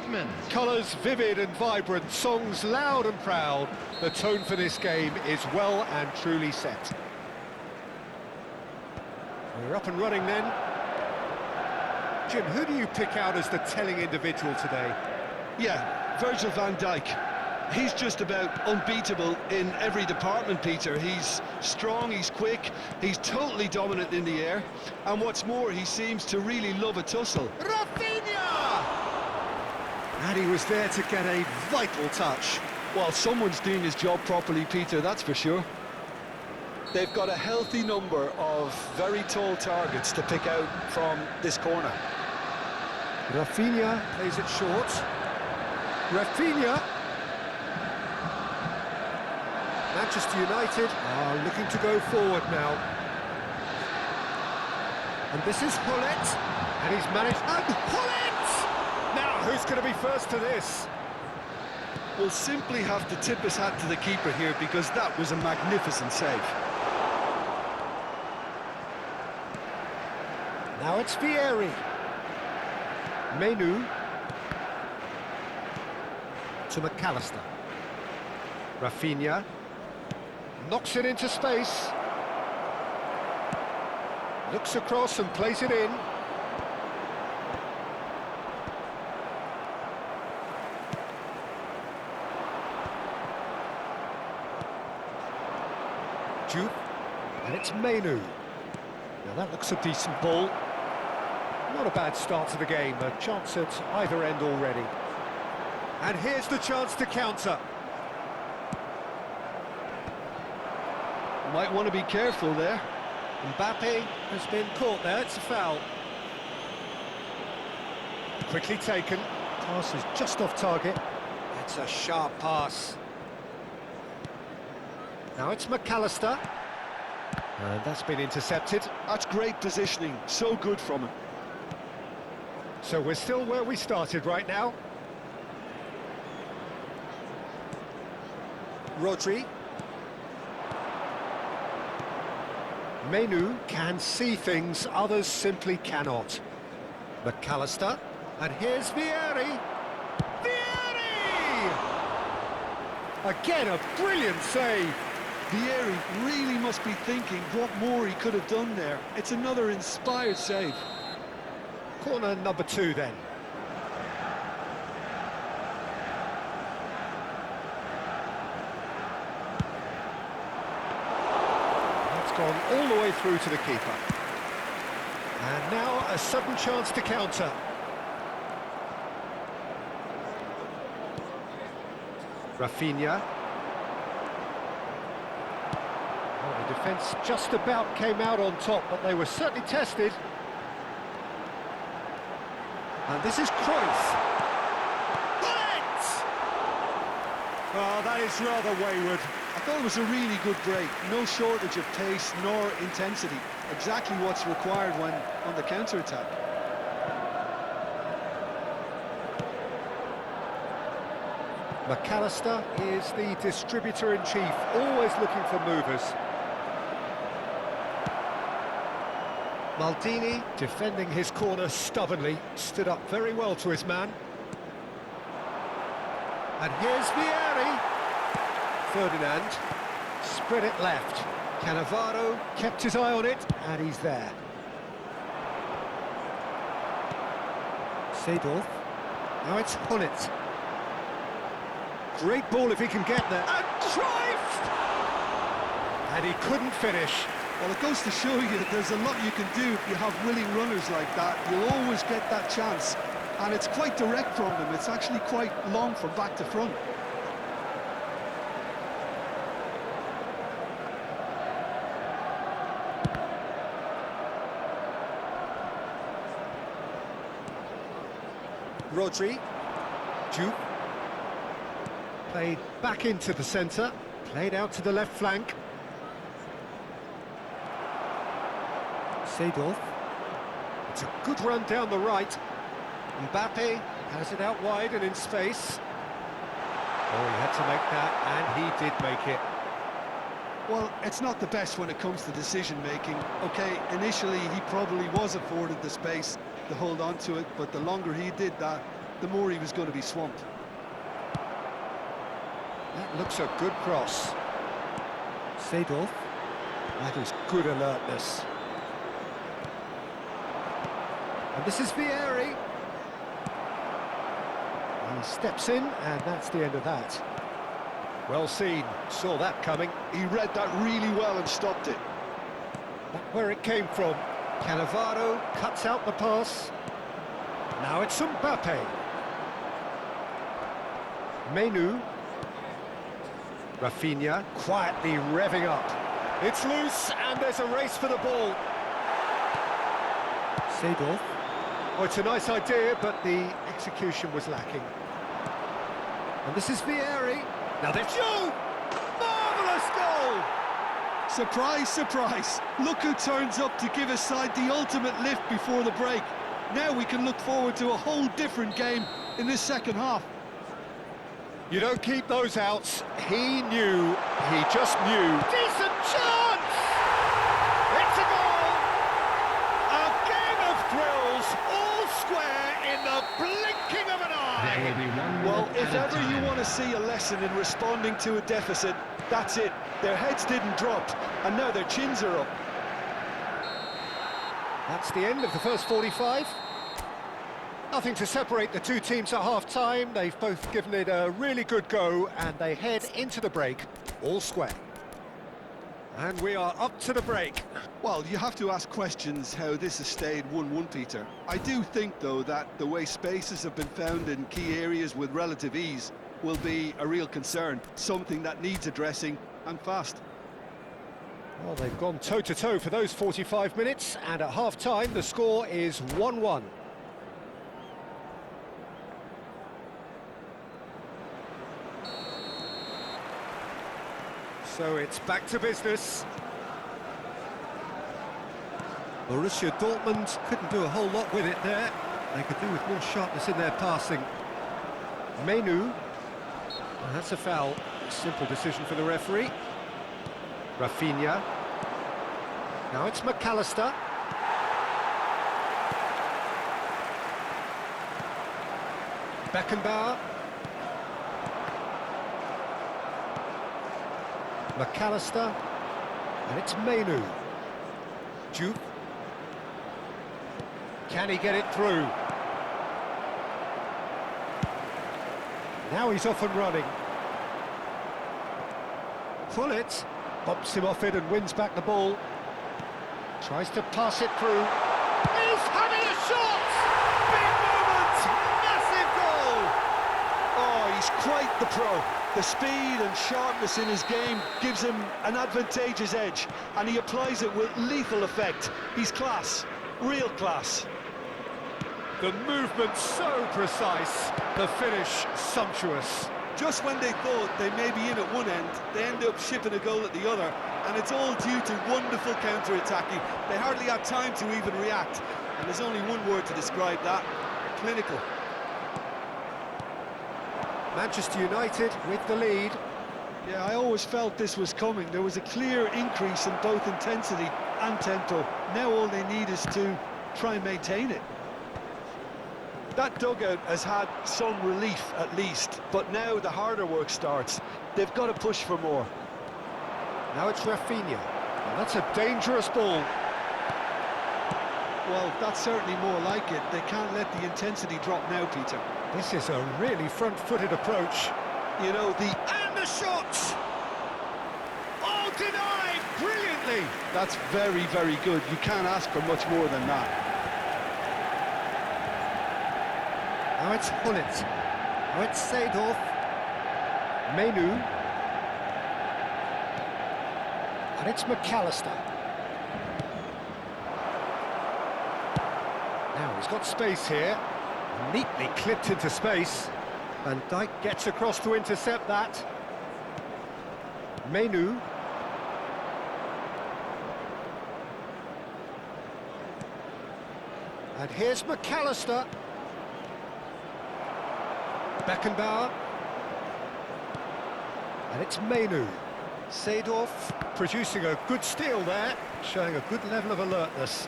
Dortmund. Colours vivid and vibrant, songs loud and proud. The tone for this game is well and truly set. We're up and running then. Jim, who do you pick out as the telling individual today? Yeah, Virgil van Dijk. He's just about unbeatable in every department, Peter. He's strong, he's quick, he's totally dominant in the air, and what's more, he seems to really love a tussle. Rafinha! And he was there to get a vital touch. Well, someone's doing his job properly, Peter, that's for sure. They've got a healthy number of very tall targets to pick out from this corner. Rafinha plays it short. Rafinha. Manchester United are looking to go forward now. And this is Gullit. And he's managed... And Gullit! Now, who's going to be first to this? We'll simply have to tip his hat to the keeper here because that was a magnificent save. Now it's Vieri. Menu. To McAllister. Rafinha. Knocks it into space. Looks across and plays it in. Jude. And it's Menu. Now that looks a decent ball. Not a bad start to the game, a chance at either end already. And here's the chance to counter. Might want to be careful there. Mbappe has been caught there, it's a foul. Quickly taken, pass is just off target. It's a sharp pass. Now it's McAllister. And that's been intercepted. That's great positioning, so good from him. So we're still where we started right now. Rodri. Menu can see things others simply cannot. McAllister, and here's Vieri. Vieri! Again, a brilliant save. Vieri really must be thinking what more he could have done there. It's another inspired save. Corner number 2 then. Gone all the way through to the keeper. And now a sudden chance to counter. Rafinha. Well, the defence just about came out on top, but they were certainly tested. And this is Cruyff. Gullit! Oh, that is rather wayward. I thought it was a really good break. No shortage of pace nor intensity. Exactly what's required when on the counter-attack. McAllister is the distributor-in-chief, always looking for movers. Maldini, defending his corner stubbornly, stood up very well to his man. And here's Vieri. Ferdinand, spread it left. Cannavaro kept his eye on it, and he's there. Seedorf. Now it's Gullit. Great ball if he can get there. And Cruyff! And he couldn't finish. Well, it goes to show you that there's a lot you can do if you have willing runners like that. You'll always get that chance. And it's quite direct from them. It's actually quite long from back to front. Rodri. Jude. Played back into the centre. Played out to the left flank. Seedorf. It's a good run down the right. Mbappe has it out wide and in space. Oh, he had to make that, and he did make it. Well, it's not the best when it comes to decision-making. Okay, initially he probably was afforded the space to hold on to it, but the longer he did that, the more he was going to be swamped. That looks a good cross. Seedorf. That is good alertness. And this is Vieri. He steps in, and that's the end of that. Well seen, saw that coming. He read that really well and stopped it. Back where it came from. Cannavaro cuts out the pass. Now it's Mbappe. Menu. Rafinha quietly revving up. It's loose, and there's a race for the ball. Seedorf. Oh, it's a nice idea, but the execution was lacking. And this is Vieri. Now there's Joe! Marvellous goal! Surprise, surprise. Look who turns up to give his side the ultimate lift before the break. Now we can look forward to a whole different game in this second half. You don't keep those outs. He knew, he just knew. Decent chance! It's a goal! A game of thrills, all square in the blinking of an eye. Well, if ever you want to see a lesson in responding to a deficit, that's it. Their heads didn't drop, and now their chins are up. That's the end of the first 45. Nothing to separate the two teams at half-time. They've both given it a really good go, and they head into the break all square. And we are up to the break. Well, you have to ask questions how this has stayed 1-1, Peter. I do think, though, that the way spaces have been found in key areas with relative ease will be a real concern, something that needs addressing, and fast. Well, they've gone toe-to-toe for those 45 minutes, and at half-time the score is 1-1. So it's back to business. Borussia Dortmund couldn't do a whole lot with it there. They could do with more sharpness in their passing. Menu. That's a foul. Simple decision for the referee. Rafinha. Now it's McAllister. Beckenbauer. McAllister. And it's Menu. Jupe. Can he get it through? Now he's off and running. Pullet bumps him off it and wins back the ball. Tries to pass it through. He's having a shot! Big moment! Massive goal! Oh, he's quite the pro. The speed and sharpness in his game gives him an advantageous edge, and he applies it with lethal effect. He's class, real class. The movement so precise, the finish sumptuous. Just when they thought they may be in at one end, they end up shipping a goal at the other, and it's all due to wonderful counter-attacking. They hardly had time to even react, and there's only one word to describe that: clinical. Manchester United with the lead. Yeah, I always felt this was coming. There was a clear increase in both intensity and tempo. Now all they need is to try and maintain it. That dugout has had some relief at least, but now the harder work starts. They've got to push for more. Now it's Rafinha. Well, that's a dangerous ball. Well, that's certainly more like it. They can't let the intensity drop now, Peter. This is a really front-footed approach. You know, And the shot! Oh, denied brilliantly! that's very, very good. You can't ask for much more than that. Now it's Pullet. Now it's Seedorf. Menu. And it's McAllister. Now he's got space here. Neatly clipped into space. Van Dijk gets across to intercept that. Menu. And here's McAllister. Beckenbauer. And it's Menu. Seedorf producing a good steal there, showing a good level of alertness.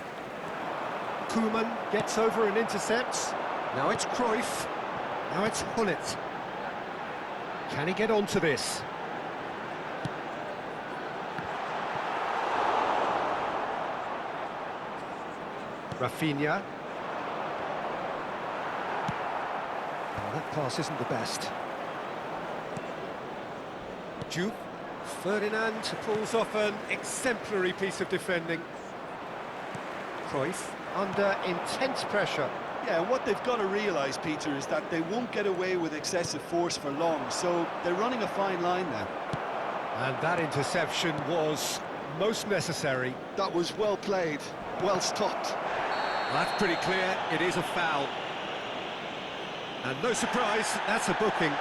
Koeman gets over and intercepts. Now it's Cruyff. Now it's Hullet. Can he get onto this? Rafinha. Oh, that pass isn't the best. Jude. Ferdinand pulls off an exemplary piece of defending. Cruyff under intense pressure. Yeah, and what they've got to realise, Peter, is that they won't get away with excessive force for long, so they're running a fine line now. And that interception was most necessary. That was well played, well stopped. That's pretty clear, it is a foul. And no surprise, that's a booking.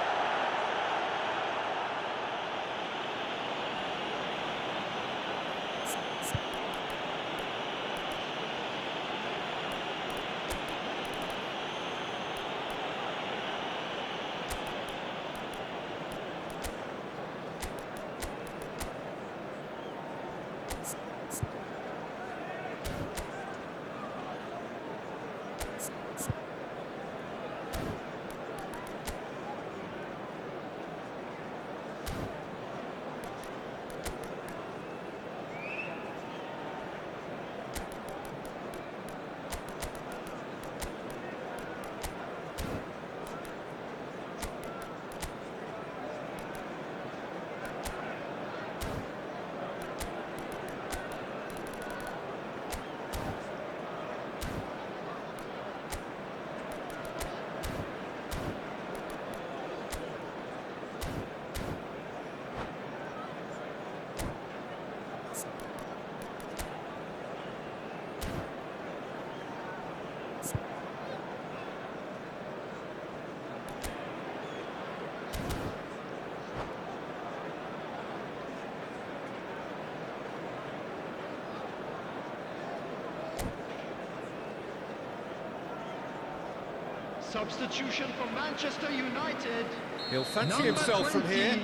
Substitution for Manchester United. He'll fancy Number himself 20, from here.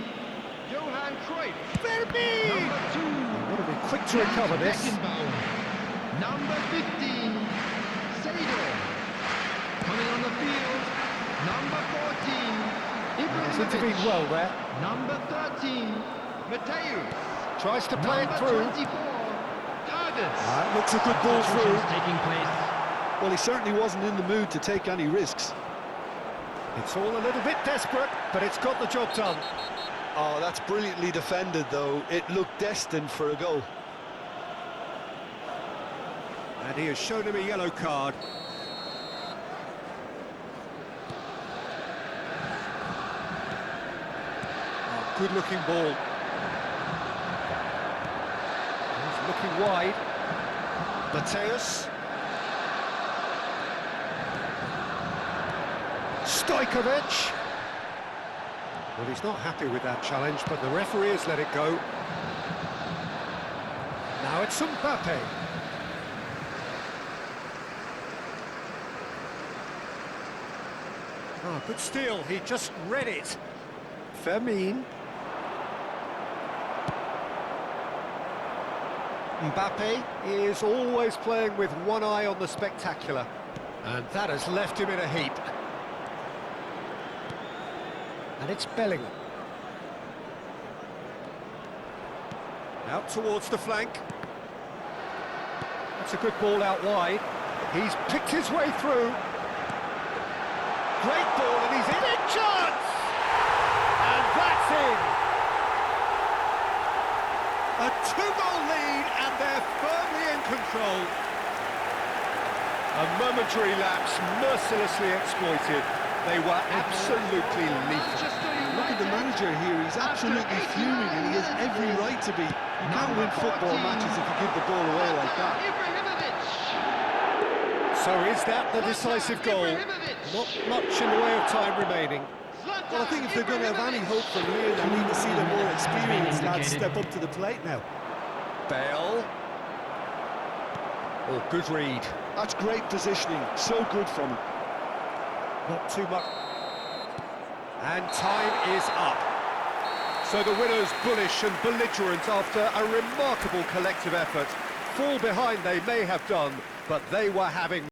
Johan Cruyff. Verbi! Number 2. Want to be quick to recover this. Beckenbauer. Number 15. Seydorf. Coming on the field. Number 14. He's intervened Ibrahimovic. well there. Number 13. Mateus. Tries to play it through. Number 24. Targets. Looks a good ball through. Taking place. Well, he certainly wasn't in the mood to take any risks. It's all a little bit desperate, but it's got the job done. Oh, that's brilliantly defended, though. It looked destined for a goal. And he has shown him a yellow card. Oh, good-looking ball. He's looking wide. Mateus. Stojkovic. Well, he's not happy with that challenge, but the referee has let it go. Now it's Mbappe. Oh, good steal, he just read it. Firmine. Mbappe is always playing with one eye on the spectacular. And that has left him in a heap. And it's Bellingham. Out towards the flank. That's a good ball out wide. He's picked his way through. Great ball, and he's in it. Chance! And that's in. A two-goal lead, and they're firmly in control. A momentary lapse, mercilessly exploited. They were absolutely lethal. Look at the manager here, he's absolutely fuming and he has every right to be. You can't win football matches if you give the ball away like that. So is that the decisive goal? Not much in the way of time remaining. Well, I think if they're going to have any hope from here, they need to see the more experienced lads step up to the plate now. Bale. Oh, good read. That's great positioning, so good from him. Not too much. And time is up. So the winners, bullish and belligerent after a remarkable collective effort. Fall behind they may have done, but they were having